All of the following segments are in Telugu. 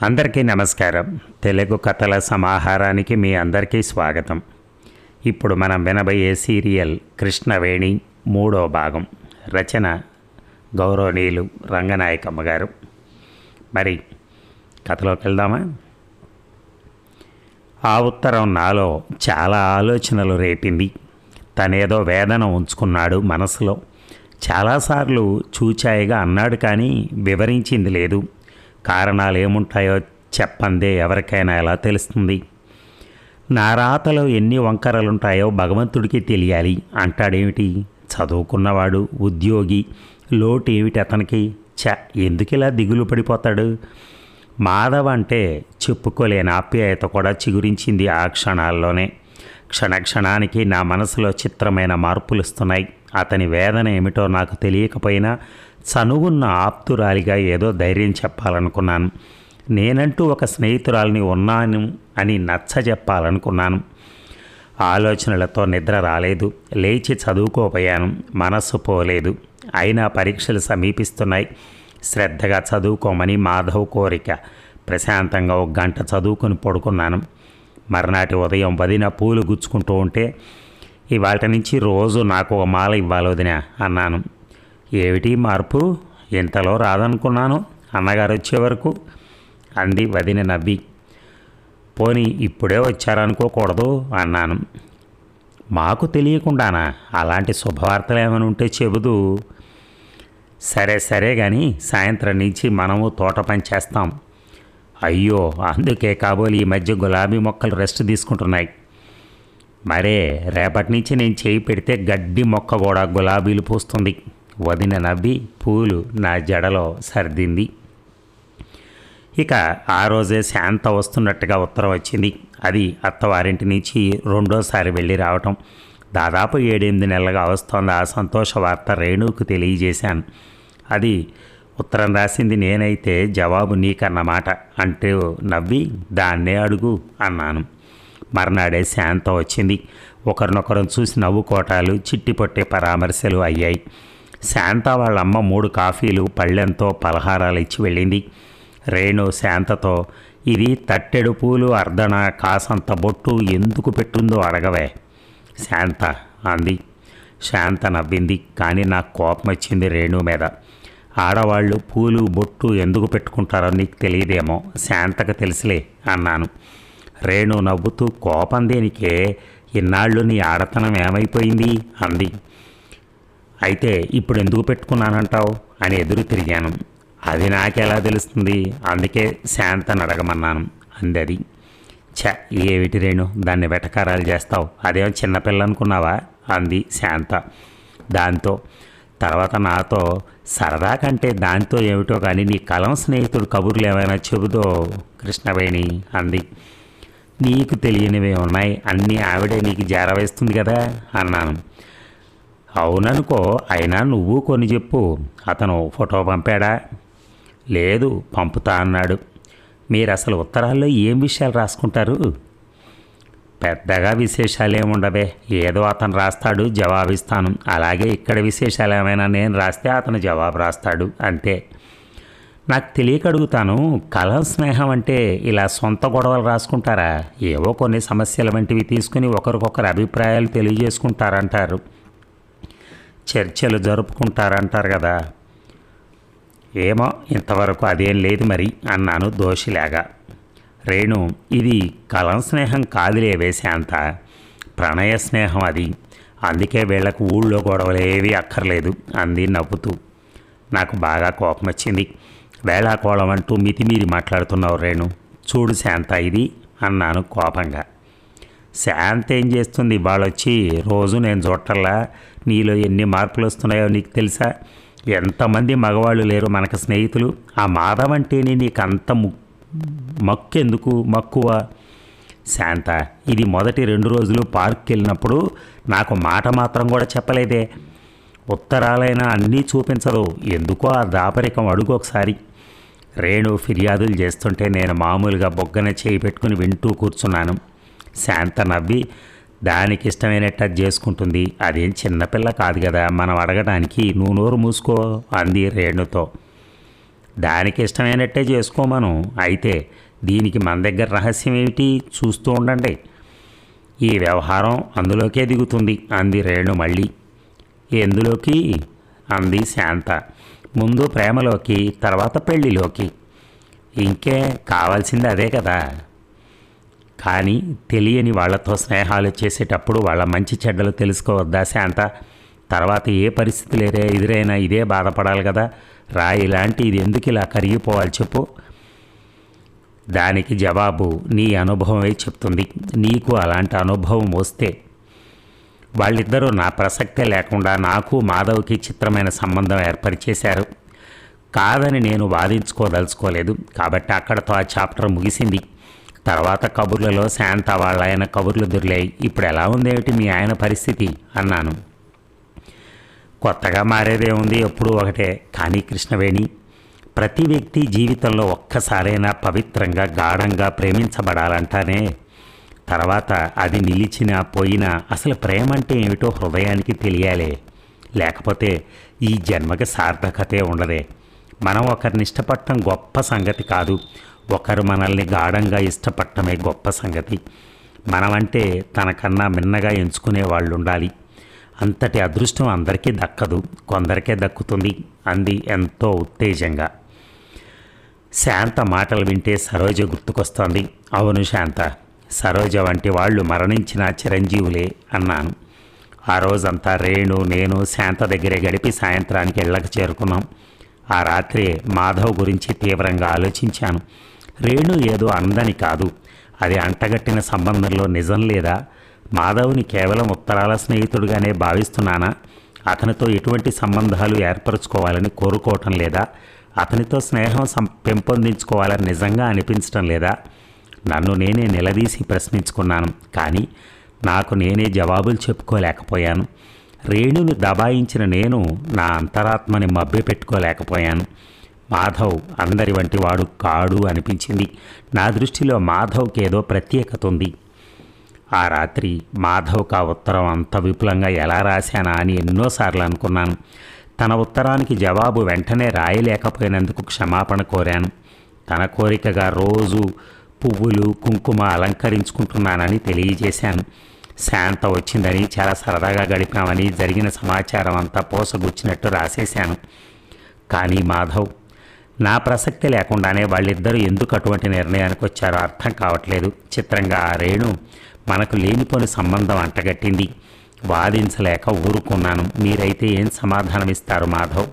అందరికీ నమస్కారం. తెలుగు కథల సమాహారానికి మీ అందరికీ స్వాగతం. ఇప్పుడు మనం వినబోయే సీరియల్ కృష్ణవేణి 3వ భాగం. రచన గౌరవనీయులు రంగనాయకమ్మ గారు. మరి కథలోకి వెళ్దామా? ఆ ఉత్తరం నాలో చాలా ఆలోచనలు రేపింది. తనేదో వేదన ఉంచుకున్నాడు మనసులో. చాలాసార్లు చూచాయిగా అన్నాడు, కానీ వివరించింది లేదు. కారణాలు ఏముంటాయో చెప్పందే ఎవరికైనా ఎలా తెలుస్తుంది? నా రాతలో ఎన్ని వంకరలుంటాయో భగవంతుడికి తెలియాలి అంటాడేమిటి? చదువుకున్నవాడు, ఉద్యోగి, లోటు ఏమిటి అతనికి? ఎందుకు ఇలా దిగులు పడిపోతాడు? మాధవ్ అంటే చెప్పుకోలేని ఆప్యాయత కూడా చిగురించింది ఆ క్షణాల్లోనే. క్షణక్షణానికి నా మనసులో చిత్రమైన మార్పులు ఇస్తున్నాయి. అతని వేదన ఏమిటో నాకు తెలియకపోయినా చనువున్న ఆప్తురాలిగా ఏదో ధైర్యం చెప్పాలనుకున్నాను. నేనంటూ ఒక స్నేహితురాలిని ఉన్నాను అని నచ్చ చెప్పాలనుకున్నాను. ఆలోచనలతో నిద్ర రాలేదు. లేచి చదువుకోపోయాను. మనస్సు పోలేదు. అయినా పరీక్షలు సమీపిస్తున్నాయి. శ్రద్ధగా చదువుకోమని మాధవ్ కోరిక. ప్రశాంతంగా 1 గంట చదువుకొని పడుకున్నాను. మర్నాటి ఉదయం వదిన పూలు గుచ్చుకుంటూ ఉంటే, ఇవాళ నుంచి రోజు నాకు 1 మాల ఇవ్వాలి వదిన అన్నాను. ఏమిటి మార్పు? ఇంతలో రాదనుకున్నాను, అన్నగారు వచ్చే వరకు అంది వదిన నవ్వి. పోనీ ఇప్పుడే వచ్చారనుకోకూడదు అన్నాను. మాకు తెలియకుండానా? అలాంటి శుభవార్తలు ఏమైనా ఉంటే చెబుదు. సరే కానీ సాయంత్రం నుంచి మనము తోట పని చేస్తాం. అయ్యో, అందుకే కాబోలు ఈ మధ్య గులాబీ మొక్కలు రెస్ట్ తీసుకుంటున్నాయి. మరే రేపటి నుంచి నేను చేయి పెడితే గడ్డి మొక్క కూడా గులాబీలు పూస్తుంది. వదిన నవ్వి పూలు నా జడలో సర్దింది. ఇక ఆ రోజే శాంత వస్తున్నట్టుగా ఉత్తరం వచ్చింది. అది అత్తవారింటి నుంచి 2వ సారి వెళ్ళి రావటం. దాదాపు 7-8 నెలలుగా వస్తోంది. ఆ సంతోష వార్త రేణుకు తెలియజేశాను. అది ఉత్తరం రాసింది నేనైతే జవాబు నీకన్నమాట అంటూ నవ్వి, దాన్నే అడుగు అన్నాను. మర్నాడే శాంత వచ్చింది. ఒకరినొకరం చూసి నవ్వుకోటాలు, చిట్టిపొట్టే పరామర్శలు అయ్యాయి. శాంత వాళ్ళమ్మ 3 కాఫీలు, పళ్ళెంతో పలహారాలు ఇచ్చి వెళ్ళింది. రేణు శాంతతో, ఇది తట్టెడు పూలు, అర్ధన కాసంత బొట్టు ఎందుకు పెట్టుందో అడగవే శాంత అంది. శాంత నవ్వింది. కానీ నాకు కోపం వచ్చింది రేణు మీద. ఆడవాళ్ళు పూలు బొట్టు ఎందుకు పెట్టుకుంటారో నీకు తెలియదేమో, శాంతకు తెలుసులే అన్నాను. రేణు నవ్వుతూ, కోపం దేనికే, ఇన్నాళ్ళు నీ ఆడతనం ఏమైపోయింది అంది. అయితే ఇప్పుడు ఎందుకు పెట్టుకున్నానంటావు అని ఎదురు తిరిగాను. అది నాకెలా తెలుస్తుంది? అందుకే శాంతను అడగమన్నాను అంది అది. ఏమిటి రేణు దాన్ని వెటకారాలు చేస్తావు? అదేమో చిన్నపిల్ల అనుకున్నావా అంది శాంత. దాంతో తర్వాత నాతో సరదా కంటే దాంతో ఏమిటో కానీ నీ కలం స్నేహితుడు కబుర్లు ఏమైనా చెబుదో కృష్ణవేణి అంది. నీకు తెలియనివే ఉన్నాయి, అన్నీ ఆవిడే నీకు జారవేస్తుంది కదా అన్నాను. అవుననుకో, అయినా నువ్వు కొన్ని చెప్పు. అతను ఫోటో పంపాడా? లేదు, పంపుతా అన్నాడు. మీరు అసలు ఉత్తరాల్లో ఏం విషయాలు రాసుకుంటారు? పెద్దగా విశేషాలేముండవే, ఏదో అతను రాస్తాడు, జవాబిస్తాను. అలాగే ఇక్కడ విశేషాలు ఏమైనా నేను రాస్తే అతను జవాబు రాస్తాడు, అంతే. నాకు తెలియక అడుగుతాను, కలం స్నేహం అంటే ఇలా సొంత గొడవలు రాసుకుంటారా? ఏవో కొన్ని సమస్యల వంటివి తీసుకుని ఒకరికొకరు అభిప్రాయాలు తెలియజేసుకుంటారంటారు, చర్చలు జరుపుకుంటారంటారు కదా. ఏమో ఇంతవరకు అదేం లేదు మరి అన్నాను దోషిలాగా. రేణు, ఇది కలం స్నేహం కాదులేవే శాంత, ప్రణయ స్నేహం అది. అందుకే వీళ్లకు ఊళ్ళో గొడవలు ఏవి అక్కర్లేదు అంది నవ్వుతూ. నాకు బాగా కోపం వచ్చింది. వేళాకోళం అంటూ మితిమీరి మాట్లాడుతున్నావు రేణు. చూడు శాంత ఇది అన్నాను కోపంగా. శాంత ఏం చేస్తుంది? వాళ్ళొచ్చి రోజు నేను చూడటల్లా నీలో ఎన్ని మార్పులు వస్తున్నాయో నీకు తెలుసా? ఎంతమంది మగవాళ్ళు లేరు మనకు స్నేహితులు. ఆ మాధవ్ అంటేనే నీకు అంత మక్కెందుకు, మక్కువ? శాంత, ఇది మొదటి 2 రోజులు పార్క్కి వెళ్ళినప్పుడు నాకు మాట మాత్రం కూడా చెప్పలేదే. ఉత్తరాలైనా అన్నీ చూపించదు, ఎందుకో ఆ దాపరికం అడుగు ఒకసారి. రేణు ఫిర్యాదులు చేస్తుంటే నేను మామూలుగా బొగ్గన చేయి పెట్టుకుని వింటూ కూర్చున్నాను. శాంత నవ్వి, దానికి ఇష్టమైనట్టు అది చేసుకుంటుంది, అదేం చిన్నపిల్ల కాదు కదా మనం అడగడానికి, నువ్వు నోరు మూసుకో అంది రేణుతో. దానికి ఇష్టమైనట్టే చేసుకోమను. అయితే దీనికి మన దగ్గర రహస్యం ఏమిటి, చూస్తూ ఉండండి. ఈ వ్యవహారం అందులోకే దిగుతుంది అంది రేణు మళ్ళీ. ఎందులోకి అంది శాంత. ముందు ప్రేమలోకి, తర్వాత పెళ్లిలోకి. ఇంకే కావాల్సింది అదే కదా. కానీ తెలియని వాళ్లతో స్నేహాలు చేసేటప్పుడు వాళ్ళ మంచి చెడ్డలు తెలుసుకోవద్దా శాంత? తర్వాత ఏ పరిస్థితులు ఎదురైనా ఇదే బాధపడాలి కదా. రాయి లాంటి ఇది ఎందుకు ఇలా కరిగిపోవాలి చెప్పు? దానికి జవాబు నీ అనుభవమే చెప్తుంది. నీకు అలాంటి అనుభవం వస్తే. వాళ్ళిద్దరూ నా ప్రసక్తే లేకుండా నాకు మాధవ్కి చిత్రమైన సంబంధం ఏర్పరిచేశారు. కాదని నేను వాదించుకోదలుచుకోలేదు. కాబట్టి అక్కడతో ఆ చాప్టర్ ముగిసింది. తర్వాత కబుర్లలో శాంత వాళ్ళ ఆయన కబుర్లు దొరిలాయి. ఇప్పుడు ఎలా ఉందేమిటి మీ ఆయన పరిస్థితి అన్నాను. కొత్తగా మారేదే ఉంది, ఎప్పుడూ ఒకటే. కానీ కృష్ణవేణి, ప్రతి వ్యక్తి జీవితంలో ఒక్కసారైనా పవిత్రంగా గాఢంగా ప్రేమించబడాలంటానే. తర్వాత అది నిలిచినా పోయినా అసలు ప్రేమ అంటే ఏమిటో హృదయానికి తెలియాలే. లేకపోతే ఈ జన్మకి సార్థకతే ఉండదే. మనం ఒకరిని ఇష్టపడటం గొప్ప సంగతి కాదు, ఒకరు మనల్ని గాఢంగా ఇష్టపడటమే గొప్ప సంగతి. మనమంటే తనకన్నా మిన్నగా ఎంచుకునే వాళ్ళు ఉండాలి. అంతటి అదృష్టం అందరికీ దక్కదు, కొందరికే దక్కుతుంది అంది ఎంతో ఉత్తేజంగా. శాంత మాటలు వింటే సరోజ గుర్తుకొస్తోంది. అవును శాంత, సరోజ వంటి వాళ్ళు మరణించిన చిరంజీవులే అన్నాను. ఆ రోజంతా రేణు నేను శాంత దగ్గరే గడిపి సాయంత్రానికి ఇళ్ళకి చేరుకున్నాం. ఆ రాత్రి మాధవ్ గురించి తీవ్రంగా ఆలోచించాను. రేణు ఏదో అందని కాదు, అది అంటగట్టిన సంబంధంలో నిజం లేదా? మాధవ్ని కేవలం ఉత్తరాల స్నేహితుడిగానే భావిస్తున్నానా? అతనితో ఎటువంటి సంబంధాలు ఏర్పరచుకోవాలని కోరుకోవటం లేదా? అతనితో స్నేహం పెంపొందించుకోవాలని నిజంగా అనిపించటం లేదా? నన్ను నేనే నిలదీసి ప్రశ్నించుకున్నాను. కానీ నాకు నేనే జవాబులు చెప్పుకోలేకపోయాను. రేణుని దబాయించిన నేను నా అంతరాత్మని మభ్యపెట్టుకోలేకపోయాను. మాధవ్ అందరి వంటి వాడు కాడు అనిపించింది. నా దృష్టిలో మాధవ్కి ఏదో ప్రత్యేకత ఉంది. ఆ రాత్రి మాధవ్కి ఆ ఉత్తరం అంత విపులంగా ఎలా రాశానా అని ఎన్నోసార్లు అనుకున్నాను. తన ఉత్తరానికి జవాబు వెంటనే రాయలేకపోయినందుకు క్షమాపణ కోరాను. తన కోరికగా రోజు పువ్వులు కుంకుమ అలంకరించుకుంటున్నానని తెలియజేశాను. శాంత వచ్చిందని, చాలా సరదాగా గడిపామని, జరిగిన సమాచారం అంతా పోసగుచ్చినట్టు రాసేశాను. కానీ మాధవ్, నా ప్రసక్తి లేకుండానే వాళ్ళిద్దరూ ఎందుకు అటువంటి నిర్ణయానికి వచ్చారో అర్థం కావట్లేదు. చిత్రంగా ఆ రేణు మనకు లేనిపోని సంబంధం అంటగట్టింది. వాదించలేక ఊరుకున్నాను. మీరైతే ఏం సమాధానం ఇస్తారు మాధవ్?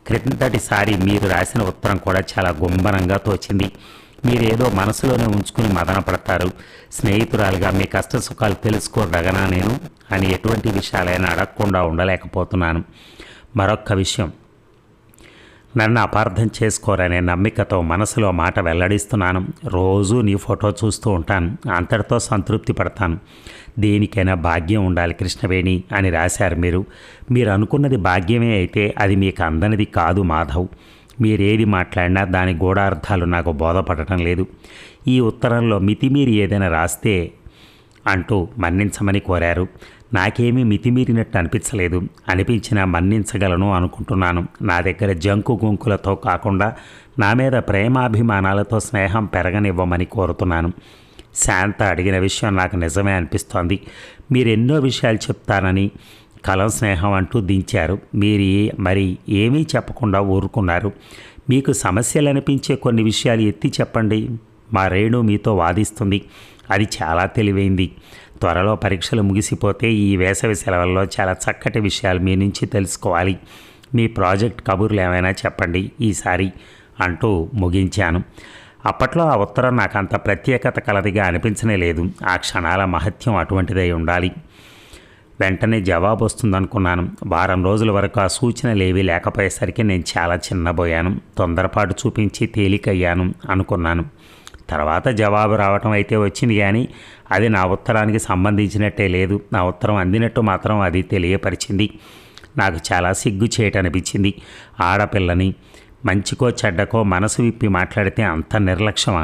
క్రిందటిసారి మీరు రాసిన ఉత్తరం కూడా చాలా గుంభనంగా తోచింది. మీరేదో మనసులోనే ఉంచుకుని మదన పడతారు. స్నేహితురాలుగా మీ కష్ట సుఖాలు తెలుసుకోదగనా నేను అని ఎటువంటి విషయాలైనా అడగకుండా ఉండలేకపోతున్నాను. మరొక్క విషయం, నన్ను అపార్థం చేసుకోరనే నమ్మికతో మనసులో మాట వెల్లడిస్తున్నాను. రోజూ నీ ఫోటో చూస్తూ ఉంటాను, అంతటితో సంతృప్తి పడతాను. దేనికైనా భాగ్యం ఉండాలి కృష్ణవేణి అని రాశారు మీరు. మీరు అనుకున్నది భాగ్యమే అయితే అది మీకు అందనిది కాదు మాధవ్. మీరేది మాట్లాడినా దాని గూఢార్థాలు నాకు బోధపడటం లేదు. ఈ ఉత్తరంలో మితిమీరి ఏదైనా రాస్తే అంటూ మన్నించమని కోరారు. నాకేమీ మితిమీరినట్టు అనిపించలేదు. అనిపించినా మన్నించగలను అనుకుంటున్నాను. నా దగ్గర జంకు గుంకులతో కాకుండా నా మీద ప్రేమాభిమానాలతో స్నేహం పెరగనివ్వమని కోరుతున్నాను. శాంత అడిగిన విషయం నాకు నిజమే అనిపిస్తోంది. మీరు ఎన్నో విషయాలు చెప్తానని కలం స్నేహం అంటూ దించారు. మీరు మరి ఏమీ చెప్పకుండా ఊరుకున్నారు. మీకు సమస్యలు అనిపించే కొన్ని విషయాలు ఎత్తి చెప్పండి. మా రేణు మీతో వాదిస్తుంది. అది చాలా తెలివైంది. త్వరలో పరీక్షలు ముగిసిపోతే ఈ వేసవి సెలవుల్లో చాలా చక్కటి విషయాలు మీ నుంచి తెలుసుకోవాలి. మీ ప్రాజెక్ట్ కబుర్లు ఏమైనా చెప్పండి ఈసారి అంటూ ముగించాను. అప్పట్లో ఆ ఉత్తరం నాకు అంత ప్రత్యేకత కలదిగా అనిపించనే లేదు. ఆ క్షణాల మహత్యం అటువంటిదై ఉండాలి. వెంటనే జవాబు వస్తుందనుకున్నాను. వారం రోజుల వరకు ఆ సూచనలు ఏవీ లేకపోయేసరికి నేను చాలా చిన్నబోయాను. తొందరపాటు చూపించి తేలికయ్యాను అనుకున్నాను. తర్వాత జవాబు రావటం అయితే వచ్చింది, కానీ అది నా ఉత్తరానికి సంబంధించినట్టే లేదు. నా ఉత్తరం అందినట్టు మాత్రం అది తెలియపరిచింది. నాకు చాలా సిగ్గు చేయటనిపించింది. ఆడపిల్లని మంచికో చెడ్డకో మనసు విప్పి మాట్లాడితే అంత నిర్లక్ష్యమా?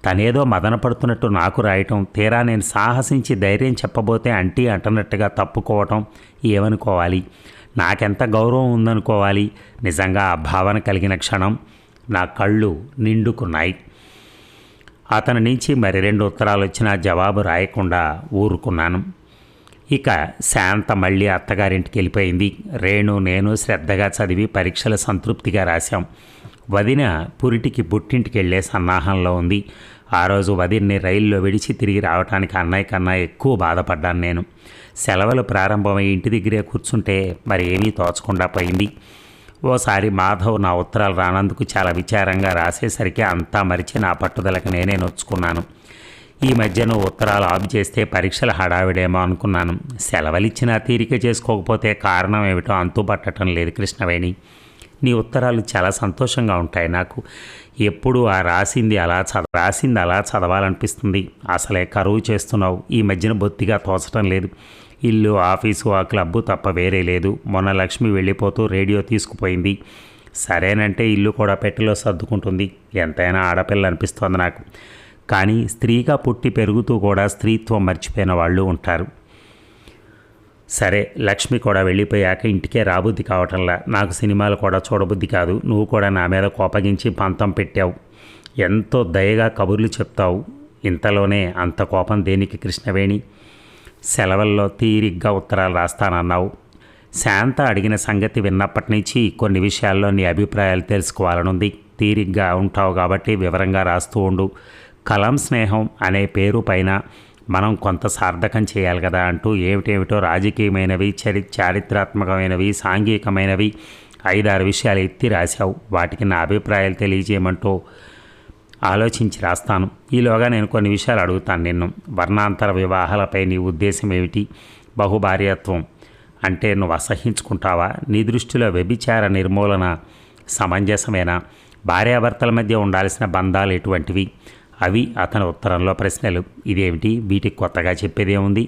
తనేదో మదన పడుతున్నట్టు నాకు రాయటం, తీరా నేను సాహసించి ధైర్యం చెప్పబోతే అంటీ అంటున్నట్టుగా తప్పుకోవటం ఏమనుకోవాలి? నాకెంత గౌరవం ఉందనుకోవాలి? నిజంగా ఆ భావన కలిగిన క్షణం నా కళ్ళు నిండుకున్నాయి. అతని నుంచి మరి 2 ఉత్తరాలు వచ్చినా జవాబు రాయకుండా ఊరుకున్నాను. ఇక శాంత మళ్ళీ అత్తగారింటికి వెళ్ళిపోయింది. రేణు నేను శ్రద్ధగా చదివి పరీక్షలు సంతృప్తిగా రాశాం. వదిన పురిటికి పుట్టింటికి వెళ్ళే సన్నాహంలో ఉంది. ఆ రోజు వదిన్ని రైల్లో విడిచి తిరిగి రావడానికి అన్నయ్య కన్నా ఎక్కువ బాధపడ్డాను నేను. సెలవులు ప్రారంభమై ఇంటి దగ్గరే కూర్చుంటే మరి ఏమీ తోచకుండా పోయింది. ఓసారి మాధవ్ నా ఉత్తరాలు రానందుకు చాలా విచారంగా రాసేసరికి అంతా మరిచి నా పట్టుదలకు నేనే నొచ్చుకున్నాను. ఈ మధ్యన ఉత్తరాలు ఆఫ్ చేస్తే పరీక్షల హడావిడేమో అనుకున్నాను. సెలవులిచ్చినా తీరిక చేసుకోకపోతే కారణం ఏమిటో అంతుపట్టడం లేదు కృష్ణవేణి. నీ ఉత్తరాలు చాలా సంతోషంగా ఉంటాయి నాకు. ఎప్పుడు ఆ రాసింది అలా చదవాలనిపిస్తుంది. అసలే కరువు చేస్తున్నావు. ఈ మధ్యన బొత్తిగా తోచటం లేదు. ఇల్లు, ఆఫీసు, ఆ క్లబ్బు తప్ప వేరే లేదు. మొన్న లక్ష్మి వెళ్ళిపోతూ రేడియో తీసుకుపోయింది. సరేనంటే ఇల్లు కూడా పెట్టెలో సర్దుకుంటుంది. ఎంతైనా ఆడపిల్ల అనిపిస్తోంది నాకు. కానీ స్త్రీగా పుట్టి పెరుగుతూ కూడా స్త్రీత్వం మర్చిపోయిన వాళ్ళు ఉంటారు. సరే, లక్ష్మి కూడా వెళ్ళిపోయాక ఇంటికే రాబుద్ధి కావటంలా. నాకు సినిమాలు కూడా చూడబుద్ధి కాదు. నువ్వు కూడా నా మీద కోపగించి పంతం పెట్టావు. ఎంతో దయగా కబుర్లు చెప్తావు. ఇంతలోనే అంత కోపం దేనికి కృష్ణవేణి? సెలవుల్లో తీరిగ్గా ఉత్తరాలు రాస్తానన్నావు. శాంత అడిగిన సంగతి విన్నప్పటి నుంచి కొన్ని విషయాల్లో నీ అభిప్రాయాలు తెలుసుకోవాలనుంది. తీరిగ్గా ఉంటావు కాబట్టి వివరంగా రాస్తూ ఉండు. కలం స్నేహం అనే పేరు పైన మనం కొంత సార్థకం చేయాలి కదా అంటూ ఏమిటేమిటో రాజకీయమైనవి, చారిత్రాత్మకమైనవి, సాంఘికమైనవి 5-6 విషయాలు ఎత్తి రాశావు. వాటికి నా అభిప్రాయాలు తెలియజేయమంటూ ఆలోచించి రాస్తాను. ఈలోగా నేను కొన్ని విషయాలు అడుగుతాను నిన్ను. వర్ణాంతర వివాహాలపై నీ ఉద్దేశం ఏమిటి? బహుభార్యత్వం అంటే నువ్వు అసహించుకుంటావా? నీ దృష్టిలో వ్యభిచార నిర్మూలన సమంజసమేనా? భార్యాభర్తల మధ్య ఉండాల్సిన బంధాలు ఎటువంటివి? అవి అతని ఉత్తరంలో ప్రశ్నలు. ఇదేమిటి, వీటికి కొత్తగా చెప్పేదేముంది?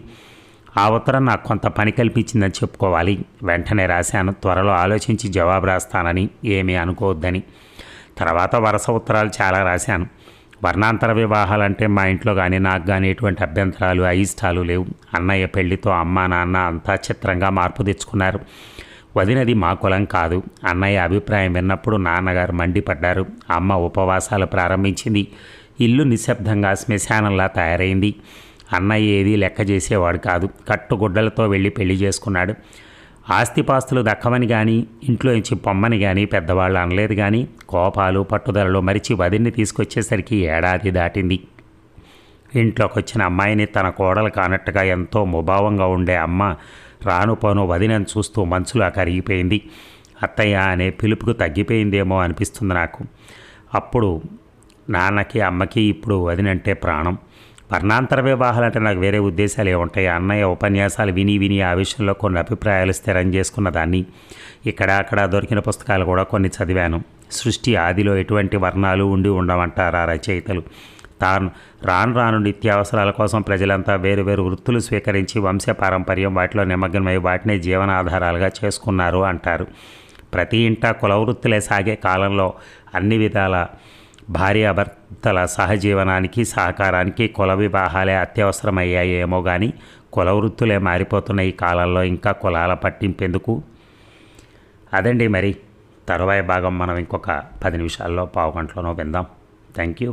ఆ ఉత్తరం నాకు కొంత పని కల్పించిందని చెప్పుకోవాలి. వెంటనే రాశాను. త్వరలో ఆలోచించి జవాబు రాస్తానని, ఏమీ అనుకోవద్దని. తర్వాత వరుస ఉత్తరాలు చాలా రాశాను. వర్ణాంతర వివాహాలంటే మా ఇంట్లో కానీ నాకు కానీ ఎటువంటి అభ్యంతరాలు, అయిష్టాలు లేవు. అన్నయ్య పెళ్లితో అమ్మ నాన్న అంతా చిత్రంగా మార్పు తెచ్చుకున్నారు. వదినది మా కులం కాదు. అన్నయ్య అభిప్రాయం విన్నప్పుడు నాన్నగారు మండిపడ్డారు. అమ్మ ఉపవాసాలు ప్రారంభించింది. ఇల్లు నిశ్శబ్దంగా శ్మశానంలా తయారైంది. అన్నయ్య ఏదీ లెక్క చేసేవాడు కాదు. కట్టుగుడ్డలతో వెళ్ళి పెళ్లి చేసుకున్నాడు. ఆస్తిపాస్తులు దక్కవని కానీ ఇంట్లో నుంచి పొమ్మని కానీ పెద్దవాళ్ళు అనలేదు. కానీ కోపాలు పట్టుదలలో మరిచి వదిన్ని తీసుకొచ్చేసరికి ఏడాది దాటింది. ఇంట్లోకి వచ్చిన అమ్మాయిని తన కోడలు కానట్టుగా ఎంతో ముభావంగా ఉండే అమ్మ రాను పోను వదినను చూస్తూ మనసులో కరిగిపోయింది. అత్తయ్య అనే పిలుపుకు తగ్గిపోయిందేమో అనిపిస్తుంది నాకు. అప్పుడు నాన్నకి అమ్మకి ఇప్పుడు వదినంటే ప్రాణం. వర్ణాంతర వివాహాలంటే నాకు వేరే ఉద్దేశాలు ఏముంటాయి? అన్నయ్య ఉపన్యాసాలు విని ఆ విషయంలో కొన్ని అభిప్రాయాలు స్థిరం చేసుకున్న దాన్ని. ఇక్కడ అక్కడ దొరికిన పుస్తకాలు కూడా కొన్ని చదివాను. సృష్టి ఆదిలో ఎటువంటి వర్ణాలు ఉండి ఉండమంటారా రచయితలు. రాను నిత్యావసరాల కోసం ప్రజలంతా వేరు వృత్తులు స్వీకరించి వంశపారంపర్యం వాటిలో నిమగ్నమై వాటినే జీవనాధారాలుగా చేసుకున్నారు అంటారు. ప్రతి ఇంటా కుల వృత్తులే సాగే కాలంలో అన్ని విధాల భార్యాభర్తల సహజీవనానికి సహకారానికి కుల వివాహాలే అత్యవసరమయ్యాయేమో కానీ కుల వృత్తులే మారిపోతున్న ఈ కాలంలో ఇంకా కులాల పట్టింపెందుకు? అదండి మరి. తరువాయి భాగం మనం ఇంకొక 10 నిమిషాల్లో, పావు గంటలోనో విందాం. Thank you.